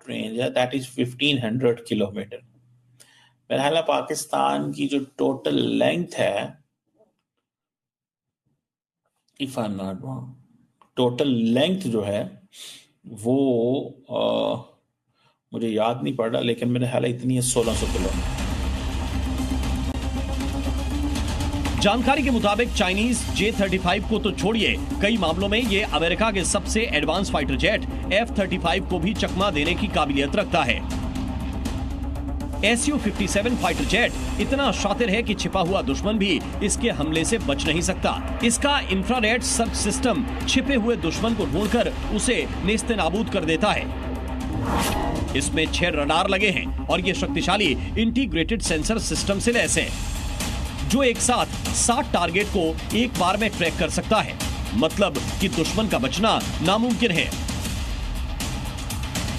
Range है that is 1500 kilometre. बहरहाल पाकिस्तान की जो टोटल लेंथ है, if I am not wrong, total length जो है वो मुझे याद नहीं पड़ रहा, लेकिन मेरे ख्याल इतनी है 1600 किलोमीटर। जानकारी के मुताबिक चाइनीज J-35 को तो छोड़िए, कई मामलों में ये अमेरिका के सबसे एडवांस फाइटर जेट F-35 को भी चकमा देने की काबिलियत रखता है। Su-57 फाइटर जेट इतना शातिर है कि छिपा हुआ दुश्मन भी इसके हमले से बच नहीं सकता। इसका इंफ्रारेड सर्च सिस्टम छिपे हुए दुश्मन को ढूंढकर उसे नेस्तनाबूद कर देता है। इसमें 6 रडार लगे हैं और ये शक्तिशाली इंटीग्रेटेड सेंसर सिस्टम से लैस है, जो एक साथ 60 टारगेट को एक बार में ट्रैक कर सकता है। मतलब कि दुश्मन का बचना नामुमकिन है।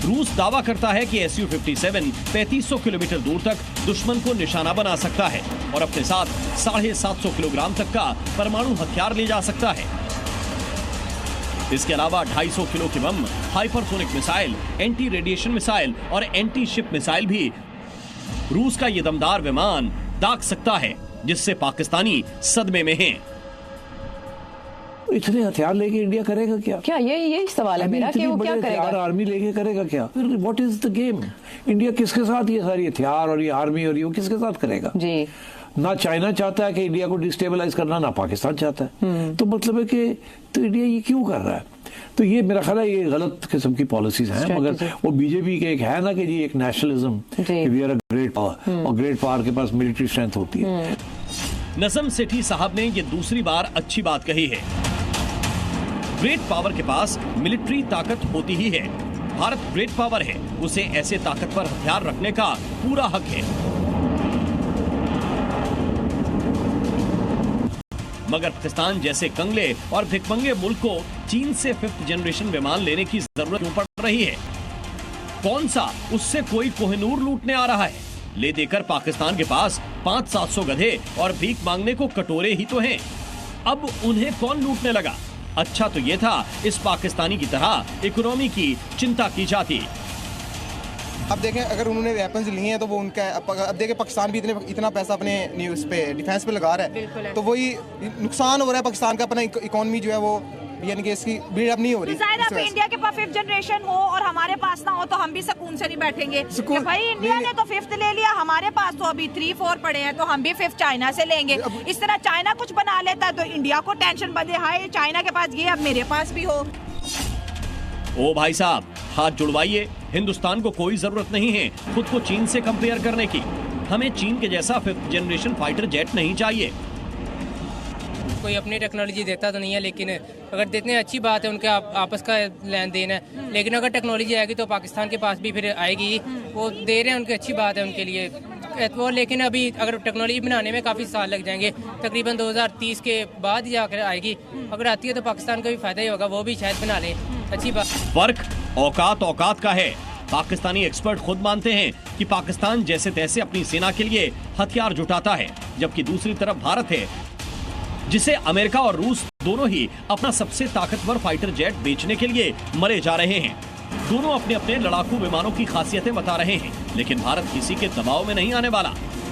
रूस दावा करता है कि Su-57 3500 किलोमीटर दूर तक दुश्मन को निशाना बना सकता है और अपने साथ 750 किलोग्राम तक का परमाणु हथियार ले जा सकता है। इसके अलावा 250 किलो की bomb, hypersonic missile, anti radiation missile और एंटी शिप मिसाइल भी रूस का ये दमदार विमान दाग सकता है, जिससे पाकिस्तानी सदमे में हैं। इतने हथियार लेके इंडिया करेगा क्या? क्या यही सवाल है मेरा कि वो क्या करेगा? आर्मी लेके करेगा क्या? फिर what is the game? India किसके साथ ये सारी हथियार और ये आर्मी और ये किसके साथ करेगा? जी, ना चाइना चाहता है कि इंडिया को डिस्टेबलाइज करना, ना पाकिस्तान चाहता है। तो मतलब है कि तो इंडिया ये क्यों कर रहा है? तो ये मेरा ख्याल है ये गलत किस्म की पॉलिसीज हैं। मगर वो बीजेपी के एक है ना कि जी एक nationalism, we are a great power, और ग्रेट पावर के पास मिलिट्री स्ट्रेंथ होती है। नजम सेठी साहब ने ये दूसरी बार अच्छी बात कही है। ग्रेट पावर के पास मिलिट्री ताकत होती ही है। भारत ग्रेट पावर है, उसे ऐसे ताकतवर हथियार रखने का पूरा हक है। मगर पाकिस्तान जैसे कंगले और भिखमंगे मुल्क को चीन से 5th जनरेशन विमान लेने की जरूरत क्यों पड़ रही है? कौन सा उससे कोई कोहिनूर लूटने आ रहा है? ले देकर पाकिस्तान के पास 500-700 गधे और भीख मांगने को कटोरे ही तो हैं। अब उन्हें कौन लूटने लगा? अच्छा तो ये था इस पाकिस्तानी की तरह इकोनॉमी की चिंता की जाती। अब देखें, अगर उन्होंने वेपन्स लिए हैं तो वो उनका, अब देखें पाकिस्तान भी इतना पैसा अपने न्यूज़ पे डिफेंस पे लगा रहा है, तो वही नुकसान हो रहा है पाकिस्तान का। अपना इकोनॉमी जो है वो यानी कि इसकी बिल्डअप नहीं हो रही। तो इंडिया के पास 5th जनरेशन हो और हमारे पास ना हो तो हम भी सुकून से नहीं बैठेंगे कि भाई इंडिया ने तो 5th ले लिया, हमारे पास तो अभी 3-4 पड़े हैं, तो हम भी 5th चाइना से लेंगे। इस तरह चाइना कुछ बना लेता है तो इंडिया को टेंशन बंधे, हाय चाइना के पास ये अब मेरे पास भी हो। ओ भाई साहब, हाथ जुड़वाइए। हिंदुस्तान को कोई जरूरत नहीं है खुद को चीन से कंपेयर करने की। हमें चीन के जैसा 5th जनरेशन फाइटर जेट नहीं चाहिए। कोई अपनी टेक्नोलॉजी देता तो नहीं है, लेकिन अगर देते अच्छी बात है, उनके आपस का लेन देन है। लेकिन अगर टेक्नोलॉजी आएगी तो पाकिस्तान के पास भी फिर आएगी। वो दे रहे हैं, उनकी अच्छी बात है उनके लिए वो। लेकिन अभी अगर टेक्नोलॉजी बनाने में काफ़ी साल लग जाएंगे, तकरीबन 2030 के बाद जाकर आएगी। अगर आती है तो पाकिस्तान को भी फायदा ही होगा, वो भी शायद बना लें, अच्छी बात। फर्क औकात का है। पाकिस्तानी एक्सपर्ट खुद मानते हैं कि पाकिस्तान जैसे तैसे अपनी सेना के लिए हथियार जुटाता है, जबकि दूसरी तरफ भारत है जिसे अमेरिका और रूस दोनों ही अपना सबसे ताकतवर फाइटर जेट बेचने के लिए मरे जा रहे हैं। दोनों अपने अपने लड़ाकू विमानों की खासियतें बता रहे हैं, लेकिन भारत किसी के दबाव में नहीं आने वाला।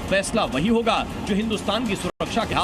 फैसला वही होगा जो हिंदुस्तान की सुरक्षा के हाथ